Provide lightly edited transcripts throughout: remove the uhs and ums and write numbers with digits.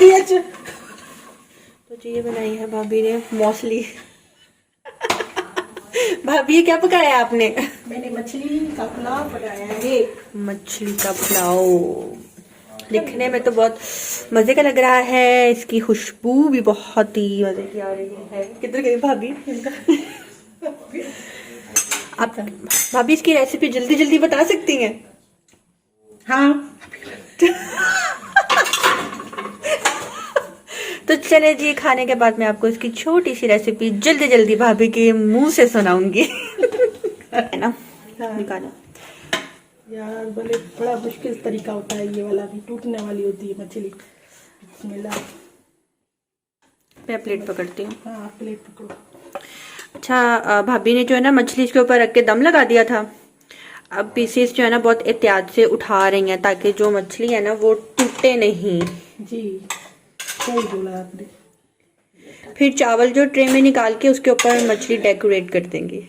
जाती है। तो जी ये बनाई है भाभी ने मौसली। भाभी ये क्या पकाया है आपने? मैंने मछली का पुलाव बनाया है। मछली का पुलाव दिखने में तो बहुत मजे का लग रहा है, इसकी खुशबू भी बहुत ही मजे की आ रही है। किधर गई भाभी? आप भाभी इसकी रेसिपी जल्दी जल्दी बता सकती हैं? हाँ, तो चले जी, खाने के बाद मैं आपको इसकी छोटी सी रेसिपी जल्दी जल्दी भाभी के मुंह से सुनाऊंगी। है ना? हाँ निकालो। यार, बोले बड़ा मुश्किल तरीका होता है ये वाला, भी टूटने वाली होती है मछली। बिस्मिल्लाह। मैं प्लेट पकड़ती हूँ। हाँ, प्लेट पकड़ो। अच्छा, भाभी ने जो है ना मछली इसके ऊपर रख के दम लगा दिया था। अब पीसेस जो है ना बहुत एहतियात से उठा रही हैं ताकि जो मछली है ना वो टूटे नहीं। जी, सही बोला आपने। फिर चावल जो ट्रे में निकाल के उसके ऊपर मछली डेकोरेट कर देंगे।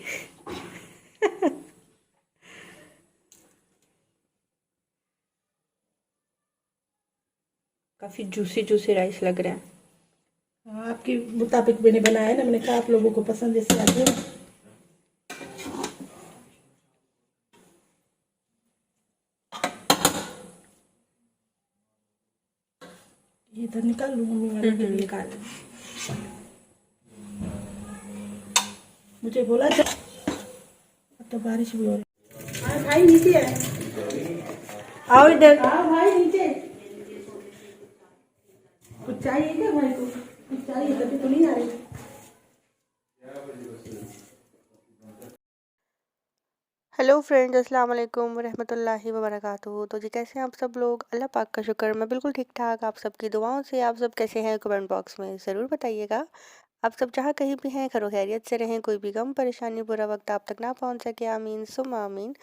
काफी जूसी जूसी राइस लग रहा है। हाँ, आपके मुताबिक मैंने बनाया ना, मैंने कहा आप लोगों को पसंद जैसे आते हैं। ये इधर निकाल लूँ मम्मी वाले के लिए। निकाल। मुझे बोला था। अब तो बारिश भी हो रही है। हाँ भाई, नीचे है। आओ इधर। हाँ भाई, नीचे। कुछ चाहिए क्या भाई को? कुछ चाहिए तभी तो नहीं आ रही। हेलो फ्रेंड्स, अस्सलाम वालेकुम रहमतुल्लाहि व बरकातुहू। तो जी कैसे हैं आप सब लोग? अल्लाह पाक का शुक्र, मैं बिल्कुल ठीक ठाक। आप सबकी दुआओं से आप सब कैसे हैं कमेंट बॉक्स में ज़रूर बताइएगा। आप सब जहाँ कहीं भी हैं खैर खैरियत से रहें, कोई भी गम परेशानी बुरा वक्त आप तक ना पहुँच सके, आमीन सुम आमीन।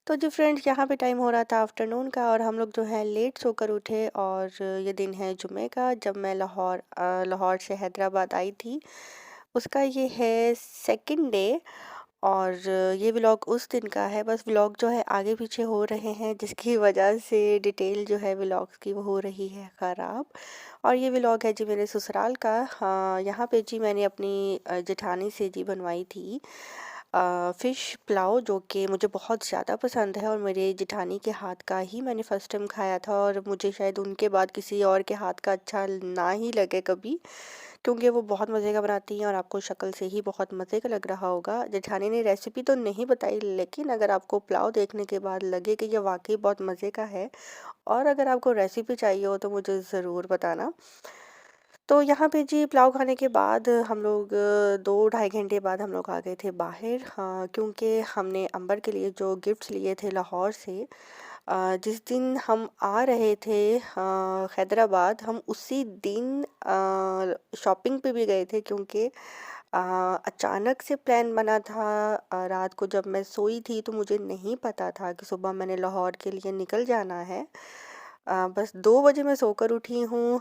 तो जी फ्रेंड्स, यहाँ पे टाइम हो रहा था आफ्टरनून का और हम लोग जो है लेट सोकर उठे। और ये दिन है जुमे का, जब मैं लाहौर से हैदराबाद आई थी। उसका ये है सेकंड डे। और ये व्लॉग उस दिन का है। बस व्लॉग जो है आगे पीछे हो रहे हैं, जिसकी वजह से डिटेल जो है व्लॉग्स की वो हो रही है ख़राब। और ये व्लॉग है जी मेरे ससुराल का। हाँ, यहाँ पे जी मैंने अपनी जेठानी से जी बनवाई थी फ़िश पुलाव, जो कि मुझे बहुत ज़्यादा पसंद है। और मेरे जेठानी के हाथ का ही मैंने फ़र्स्ट टाइम खाया था, और मुझे शायद उनके बाद किसी और के हाथ का अच्छा ना ही लगे कभी, क्योंकि वो बहुत मज़े का बनाती हैं और आपको शक्ल से ही बहुत मज़े का लग रहा होगा। जेठानी ने रेसिपी तो नहीं बताई, लेकिन अगर आपको पुलाव देखने के बाद लगे कि ये वाकई बहुत मज़े का है, और अगर आपको रेसिपी चाहिए हो तो मुझे ज़रूर बताना। तो यहाँ पे जी पुलाव खाने के बाद हम लोग 2 ढाई घंटे बाद हम लोग आ गए थे बाहर। हाँ, क्योंकि हमने अंबर के लिए जो गिफ्ट्स लिए थे लाहौर से, जिस दिन हम आ रहे थे हैदराबाद, हम उसी दिन शॉपिंग पे भी गए थे, क्योंकि अचानक से प्लान बना था। रात को जब मैं सोई थी तो मुझे नहीं पता था कि सुबह मैंने लाहौर के लिए निकल जाना है। बस 2 बजे मैं सोकर उठी हूँ।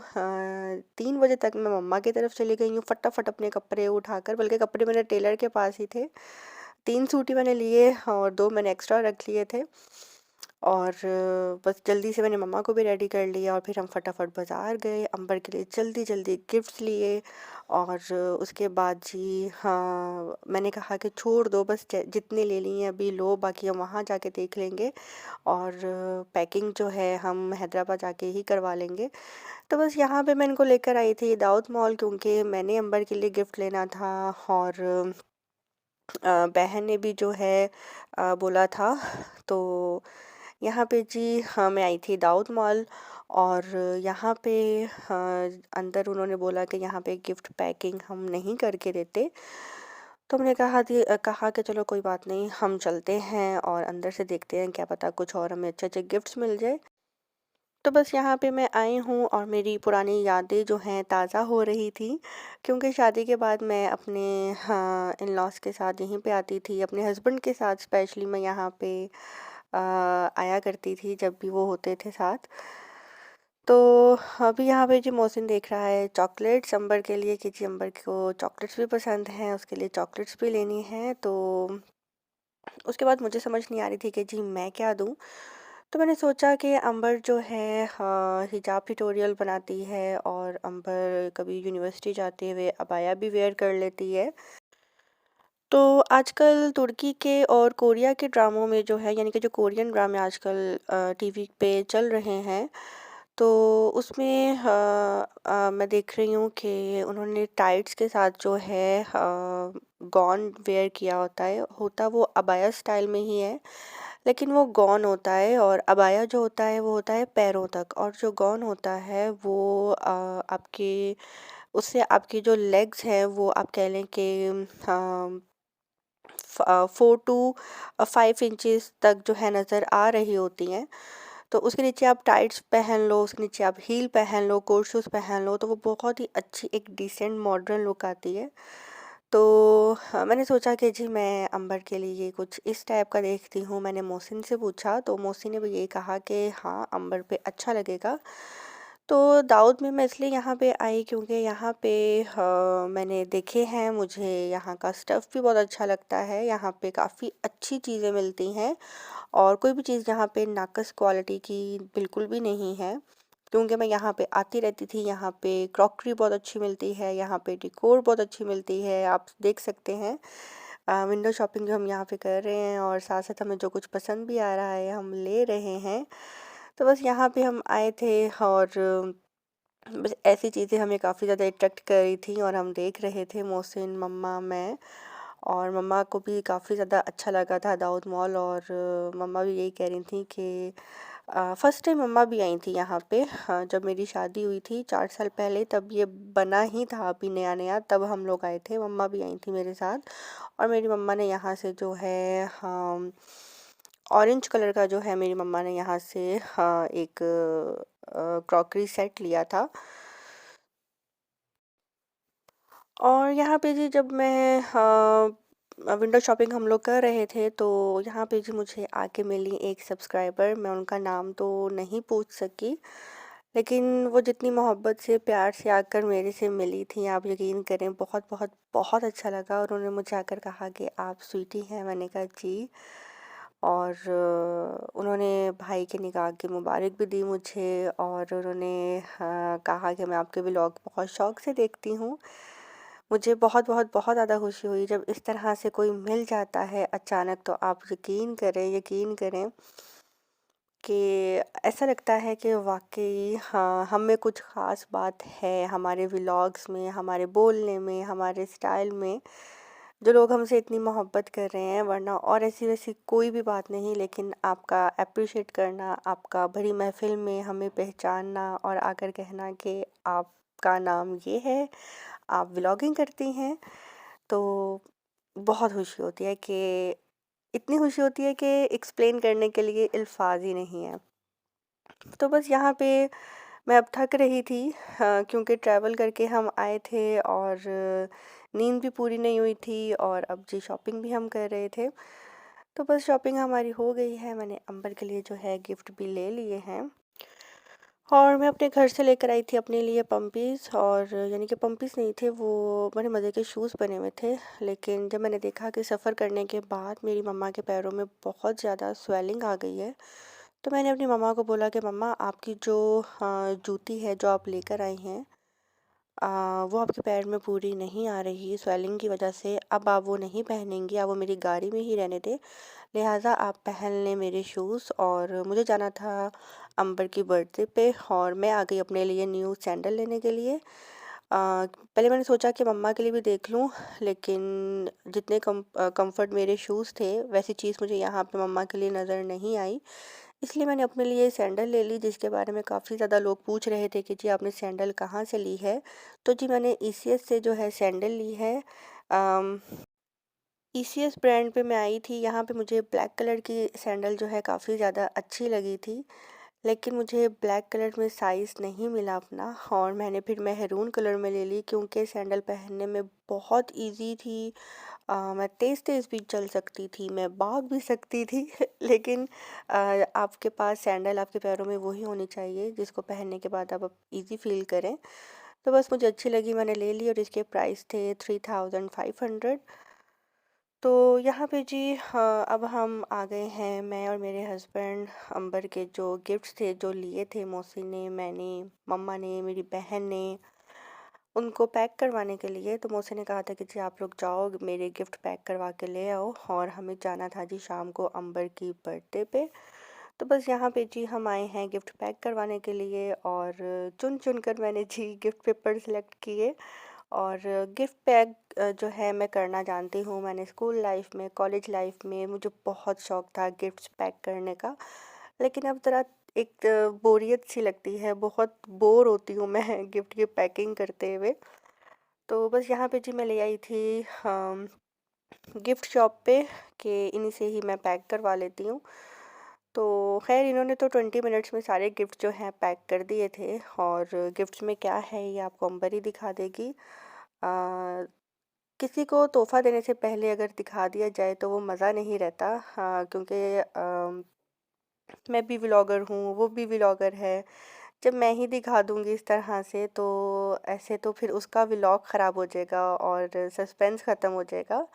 3 बजे तक मैं मम्मा की तरफ चली गई हूँ फटाफट अपने कपड़े उठाकर, बल्कि कपड़े मेरे टेलर के पास ही थे। 3 सूटी मैंने लिए और 2 मैंने एक्स्ट्रा रख लिए थे। और बस जल्दी से मैंने मम्मा को भी रेडी कर लिया, और फिर हम फटाफट बाज़ार गए, अंबर के लिए जल्दी जल्दी गिफ्ट्स लिए। और उसके बाद जी हाँ, मैंने कहा कि छोड़ दो, बस जितने ले लिए हैं अभी लो, बाकी हम वहाँ जाके देख लेंगे। और पैकिंग जो है हम हैदराबाद जाके ही करवा लेंगे। तो बस यहाँ पे मैं इनको लेकर आई थी दाऊद मॉल, क्योंकि मैंने अंबर के लिए गिफ्ट लेना था। और बहन ने भी जो है बोला था। तो यहाँ पे जी हाँ, मैं आई थी दाऊद मॉल। और यहाँ पे अंदर उन्होंने बोला कि यहाँ पे गिफ्ट पैकिंग हम नहीं करके देते। तो हमने कहा कि चलो कोई बात नहीं, हम चलते हैं और अंदर से देखते हैं, क्या पता कुछ और हमें अच्छे अच्छे गिफ्ट्स मिल जाए। तो बस यहाँ पे मैं आई हूँ और मेरी पुरानी यादें जो हैं ताज़ा हो रही थी, क्योंकि शादी के बाद मैं अपने हाँ इन लॉज के साथ यहीं पे आती थी, अपने हस्बैंड के साथ स्पेशली मैं यहाँ पे आया करती थी जब भी वो होते थे साथ। तो अभी यहाँ पे जी मोहसिन देख रहा है चॉकलेट्स अंबर के लिए, कि जी अंबर को चॉकलेट्स भी पसंद हैं, उसके लिए चॉकलेट्स भी लेनी है। तो उसके बाद मुझे समझ नहीं आ रही थी कि जी मैं क्या दूँ। तो मैंने सोचा कि अंबर जो है हिजाब ट्यूटोरियल बनाती है और अंबर कभी यूनिवर्सिटी जाते हुए अबाया भी वेयर कर लेती है। तो आजकल तुर्की के और कोरिया के ड्रामों में जो है, यानी कि जो कोरियन ड्रामे आजकल टीवी पे चल रहे हैं, तो उसमें मैं देख रही हूँ कि उन्होंने टाइट्स के साथ जो है गॉन वेयर किया होता वो अबाया स्टाइल में ही है, लेकिन वो गॉन होता है और अबाया जो होता है वो होता है पैरों तक, और जो गॉन होता है वो आपके उससे आपकी जो लेग्स हैं वो आप कह लें कि 4 to 5 इंचेस तक जो है नज़र आ रही होती हैं। तो उसके नीचे आप टाइट्स पहन लो, उसके नीचे आप हील पहन लो, कोर्ट शूज़ पहन लो, तो वो बहुत ही अच्छी एक डिसेंट मॉडर्न लुक आती है। तो मैंने सोचा कि जी मैं अंबर के लिए कुछ इस टाइप का देखती हूँ। मैंने मोहसिन से पूछा तो मोहसिन ने भी यही कहा कि हाँ, अंबर पे अच्छा लगेगा। तो दाऊद में मैं इसलिए यहाँ पे आई क्योंकि यहाँ पे मैंने देखे हैं, मुझे यहाँ का स्टफ़ भी बहुत अच्छा लगता है। यहाँ पे काफ़ी अच्छी चीज़ें मिलती हैं और कोई भी चीज़ यहाँ पे नाक़स क्वालिटी की बिल्कुल भी नहीं है, क्योंकि मैं यहाँ पे आती रहती थी। यहाँ पे क्रॉकरी बहुत अच्छी मिलती है, यहाँ पे डेकोर बहुत अच्छी मिलती है। आप देख सकते हैं विंडो शॉपिंग जो हम यहाँ पे कर रहे हैं और साथ-साथ हमें जो कुछ पसंद भी आ रहा है हम ले रहे हैं। तो बस यहाँ पे हम आए थे और बस ऐसी चीज़ें हमें काफ़ी ज़्यादा अट्रैक्ट कर रही थी और हम देख रहे थे, मोहसिन, मम्मा, मैं। और मम्मा को भी काफ़ी ज़्यादा अच्छा लगा था दाऊद मॉल, और मम्मा भी यही कह रही थी कि फर्स्ट टाइम मम्मा भी आई थी यहाँ पे। हाँ, जब मेरी शादी हुई थी 4 साल पहले, तब ये बना ही था अभी नया-नया, तब हम लोग आए थे। मम्मा भी आई थी मेरे साथ और मेरी मम्मा ने यहाँ से जो है ऑरेंज कलर का जो है मेरी मम्मा ने यहाँ से एक क्रॉकरी सेट लिया था। और यहाँ पे जी जब मैं विंडो शॉपिंग हम लोग कर रहे थे, तो यहाँ पे जी मुझे आके मिली एक सब्सक्राइबर। मैं उनका नाम तो नहीं पूछ सकी, लेकिन वो जितनी मोहब्बत से प्यार से आकर मेरे से मिली थी, आप यकीन करें, बहुत बहुत बहुत अच्छा लगा। और उन्होंने मुझे आकर कहा कि आप स्वीटी हैं। मैंने कहा जी। और उन्होंने भाई के निकाह की मुबारक भी दी मुझे, और उन्होंने कहा कि मैं आपके व्लॉग बहुत शौक़ से देखती हूँ। मुझे बहुत बहुत बहुत ज़्यादा खुशी हुई जब इस तरह से कोई मिल जाता है अचानक। तो आप यकीन करें कि ऐसा लगता है कि वाक़ई हाँ, हम में कुछ ख़ास बात है, हमारे व्लॉग्स में, हमारे बोलने में, हमारे स्टाइल में, जो लोग हमसे इतनी मोहब्बत कर रहे हैं। वरना और ऐसी-वैसी कोई भी बात नहीं, लेकिन आपका एप्रिशिएट करना, आपका भरी महफ़िल में हमें पहचानना और आकर कहना कि आपका नाम ये है, आप व्लॉगिंग करती हैं, तो बहुत खुशी होती है कि इतनी खुशी होती है कि एक्सप्लेन करने के लिए अल्फ़ाज़ ही नहीं है। तो बस यहाँ पे मैं अब थक रही थी, क्योंकि ट्रैवल करके हम आए थे और नींद भी पूरी नहीं हुई थी, और अब जी शॉपिंग भी हम कर रहे थे। तो बस शॉपिंग हमारी हो गई है। मैंने अंबर के लिए जो है गिफ्ट भी ले लिए हैं, और मैं अपने घर से लेकर आई थी अपने लिए पम्पीज़, और यानी कि पम्पीज़ नहीं थे, वो बड़े मज़े के शूज़ बने हुए थे। लेकिन जब मैंने देखा कि सफ़र करने के बाद मेरी मम्मा के पैरों में बहुत ज़्यादा स्वेलिंग आ गई है, तो मैंने अपनी मम्मा को बोला कि मम्मा, आपकी जो जूती है जो आप लेकर आई हैं, वो आपके पैर में पूरी नहीं आ रही स्वेलिंग की वजह से। अब आप वो नहीं पहनेंगी, आप वो मेरी गाड़ी में ही रहने दें, लिहाजा आप पहन लें मेरे शूज़। और मुझे जाना था अंबर की बर्थडे पे, और मैं आ गई अपने लिए न्यू सैंडल लेने के लिए। पहले मैंने सोचा कि मम्मा के लिए भी देख लूँ, लेकिन जितने कंफर्ट मेरे शूज़ थे, वैसी चीज़ मुझे यहाँ पे मम्मा के लिए नज़र नहीं आई। इसलिए मैंने अपने लिए सैंडल ले ली, जिसके बारे में काफ़ी ज़्यादा लोग पूछ रहे थे कि जी आपने सैंडल कहाँ से ली है। तो जी मैंने ईसीएस से जो है सैंडल ली है। ईसीएस ब्रांड पे मैं आई थी। यहाँ पे मुझे ब्लैक कलर की सैंडल जो है काफ़ी ज़्यादा अच्छी लगी थी, लेकिन मुझे ब्लैक कलर में साइज़ नहीं मिला अपना, और मैंने फिर मैरून कलर में ले ली, क्योंकि सैंडल पहनने में बहुत इजी थी। मैं तेज़-तेज़ भी चल सकती थी, मैं भाग भी सकती थी। लेकिन आपके पास सैंडल आपके पैरों में वही होनी चाहिए जिसको पहनने के बाद आप इजी फ़ील करें। तो बस मुझे अच्छी लगी, मैंने ले ली, और इसके प्राइस थे 3500। तो यहाँ पे जी अब हम आ गए हैं, मैं और मेरे हस्बैंड अंबर के जो गिफ्ट्स थे जो लिए थे मौसी ने, मैंने, मम्मा ने, मेरी बहन ने, उनको पैक करवाने के लिए। तो मौसी ने कहा था कि जी आप लोग जाओ मेरे गिफ्ट पैक करवा के ले आओ, और हमें जाना था जी शाम को अंबर की बर्थडे पे। तो बस यहाँ पे जी हम आए हैं गिफ्ट पैक करवाने के लिए, और चुन चुन कर मैंने जी गिफ्ट पेपर सेलेक्ट किए। और गिफ्ट पैक जो है मैं करना जानती हूँ, मैंने स्कूल लाइफ में, कॉलेज लाइफ में मुझे बहुत शौक था गिफ्ट्स पैक करने का। लेकिन अब ज़रा एक बोरियत सी लगती है, बहुत बोर होती हूँ मैं गिफ्ट की पैकिंग करते हुए। तो बस यहाँ पे जी मैं ले आई थी गिफ्ट शॉप पे, कि इन्हीं से ही मैं पैक करवा लेती हूँ। तो खैर इन्होंने तो 20 मिनट्स में सारे गिफ्ट जो हैं पैक कर दिए थे, और गिफ्ट्स में क्या है ये आपको अंबर ही दिखा देगी। किसी को तोहफ़ा देने से पहले अगर दिखा दिया जाए तो वो मज़ा नहीं रहता, क्योंकि मैं भी व्लॉगर हूँ, वो भी व्लॉगर है। जब मैं ही दिखा दूँगी इस तरह से, तो ऐसे तो फिर उसका व्लॉग ख़राब हो जाएगा और सस्पेंस ख़त्म हो जाएगा।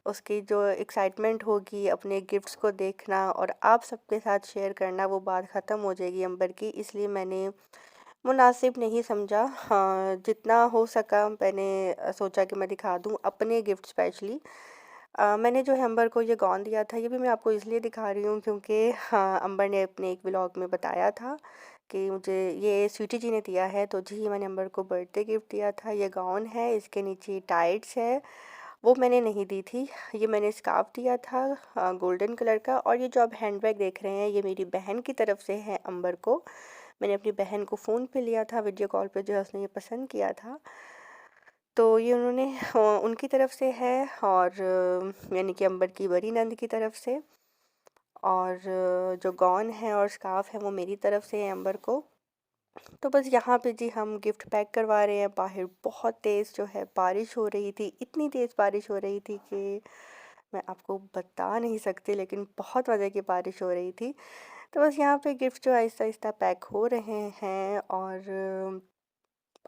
उसकी जो एक्साइटमेंट होगी अपने गिफ्ट्स को देखना और आप सबके साथ शेयर करना, वो बात ख़त्म हो जाएगी अंबर की। इसलिए मैंने मुनासिब नहीं समझा, हाँ, जितना हो सका मैंने सोचा कि मैं दिखा दूँ अपने गिफ्ट स्पेशली। मैंने जो है अंबर को ये गॉन दिया था, ये भी मैं आपको इसलिए दिखा रही हूँ क्योंकि हाँ, अंबर ने अपने एक व्लॉग में बताया था कि मुझे ये स्वीटी जी ने दिया है। तो जी मैंने अंबर को बर्थडे गिफ्ट दिया था, ये गाउन है, इसके नीचे टाइट्स है, वो मैंने नहीं दी थी। ये मैंने स्कार्फ दिया था गोल्डन कलर का, और ये जो आप हैंडबैग देख रहे हैं ये मेरी बहन की तरफ से है अंबर को। मैंने अपनी बहन को फ़ोन पे लिया था, वीडियो कॉल पे जो है उसने ये पसंद किया था। तो ये उन्होंने उनकी तरफ से है, और यानी कि अंबर की बड़ी नंद की तरफ से। और जो गॉन है और स्कार्फ है वो मेरी तरफ से है अंबर को। तो बस यहाँ पे जी हम गिफ्ट पैक करवा रहे हैं। बाहर बहुत तेज़ जो है बारिश हो रही थी, इतनी तेज़ बारिश हो रही थी कि मैं आपको बता नहीं सकती, लेकिन बहुत मज़े की बारिश हो रही थी। तो बस यहाँ पे गिफ्ट जो आहिस्ता-आहिस्ता पैक हो रहे हैं, और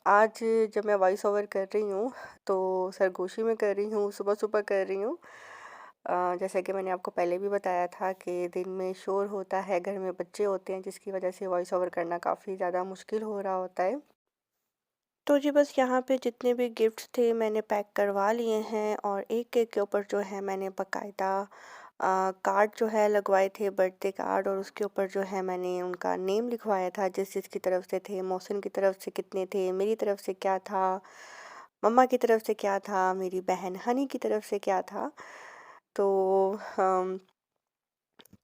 आज जब मैं वॉइस ओवर कर रही हूँ तो सरगोशी में कर रही हूँ, सुबह-सुबह कर रही हूँ। जैसा कि मैंने आपको पहले भी बताया था कि दिन में शोर होता है, घर में बच्चे होते हैं जिसकी वजह से वॉइस ओवर करना काफ़ी ज़्यादा मुश्किल हो रहा होता है। तो जी बस यहाँ पे जितने भी गिफ्ट्स थे मैंने पैक करवा लिए हैं, और एक-एक के ऊपर जो है मैंने बाकायदा कार्ड जो है लगवाए थे, बर्थडे कार्ड, और उसके ऊपर जो है मैंने उनका नेम लिखवाया था जिस-जिस की तरफ से थे। मौसिन की तरफ से कितने थे, मेरी तरफ से क्या था, मम्मा की तरफ से क्या था, मेरी बहन हनी की तरफ से क्या था। तो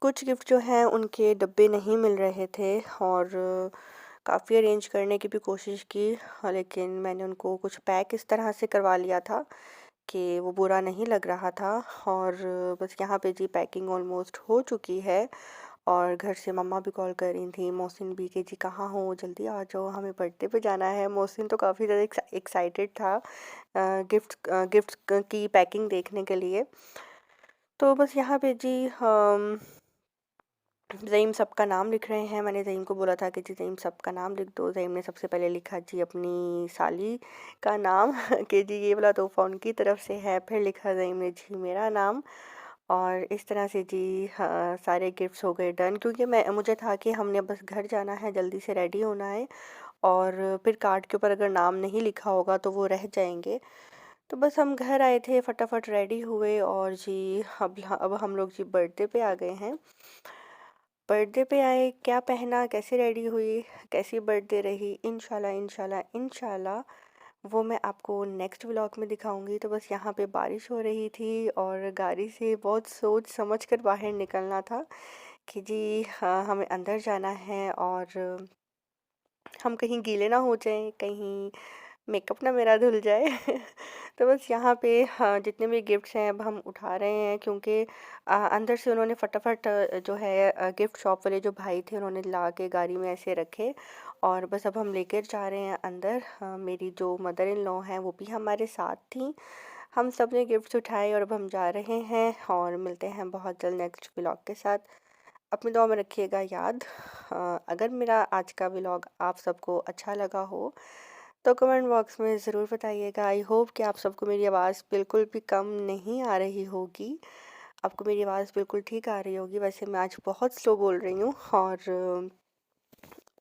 कुछ गिफ्ट जो हैं उनके डब्बे नहीं मिल रहे थे, और काफ़ी अरेंज करने की भी कोशिश की, हाँ, लेकिन मैंने उनको कुछ पैक इस तरह से करवा लिया था कि वो बुरा नहीं लग रहा था। और बस यहाँ पे जी पैकिंग ऑलमोस्ट हो चुकी है, और घर से मम्मा भी कॉल कर रही थी, मोहसिन भी, कि जी कहाँ हो, जल्दी आ जाओ, हमें बर्थडे पे जाना है। मोहसिन तो काफ़ी ज़्यादा एक्साइटेड था गिफ्ट की पैकिंग देखने के लिए। तो बस यहाँ पे जी हम ज़ईम सबका नाम लिख रहे हैं। मैंने ज़ईम को बोला था कि जी ज़ईम सबका नाम लिख दो। ज़ईम ने सबसे पहले लिखा जी अपनी साली का नाम कि जी ये वाला तोहफ़ा उनकी तरफ से है। फिर लिखा ज़ईम ने जी मेरा नाम, और इस तरह से जी हाँ, सारे गिफ्ट्स हो गए डन, क्योंकि मैं मुझे था कि हमने बस घर जाना है, जल्दी से रेडी होना है, और फिर कार्ड के ऊपर अगर नाम नहीं लिखा होगा तो वो रह जाएंगे। तो बस हम घर आए थे, फटाफट रेडी हुए, और जी अब हम लोग जी बर्थडे पे आ गए हैं। बर्थडे पे आए, क्या पहना, कैसे रेडी हुई, कैसी बर्थडे रही, इंशाल्लाह इंशाल्लाह इंशाल्लाह वो मैं आपको नेक्स्ट व्लॉग में दिखाऊंगी। तो बस यहाँ पे बारिश हो रही थी, और गाड़ी से बहुत सोच समझ कर बाहर निकलना था कि जी हाँ, हमें अंदर जाना है, और हम कहीं गीले ना हो जाएं, कहीं मेकअप ना मेरा धुल जाए तो बस यहाँ पे हाँ, जितने भी गिफ्ट्स हैं अब हम उठा रहे हैं, क्योंकि अंदर से उन्होंने फटाफट जो है गिफ्ट शॉप वाले जो भाई थे उन्होंने ला के गाड़ी में ऐसे रखे, और बस अब हम लेकर जा रहे हैं अंदर। मेरी जो मदर इन लॉ हैं वो भी हमारे साथ थी। हम सब ने गिफ्ट्स उठाए और अब हम जा रहे हैं, और मिलते हैं बहुत जल्द नेक्स्ट व्लॉग के साथ। अपनी दुआ में रखिएगा याद। अगर मेरा आज का व्लॉग आप सबको अच्छा लगा हो तो कमेंट बॉक्स में ज़रूर बताइएगा। आई होप कि आप सबको मेरी आवाज़ बिल्कुल भी कम नहीं आ रही होगी, आपको मेरी आवाज़ बिल्कुल ठीक आ रही होगी। वैसे मैं आज बहुत स्लो बोल रही हूँ और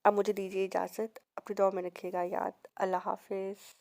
अब मुझे दीजिए इजाज़त। अपनी दुआ में रखिएगा याद। अल्लाह हाफ़िज़।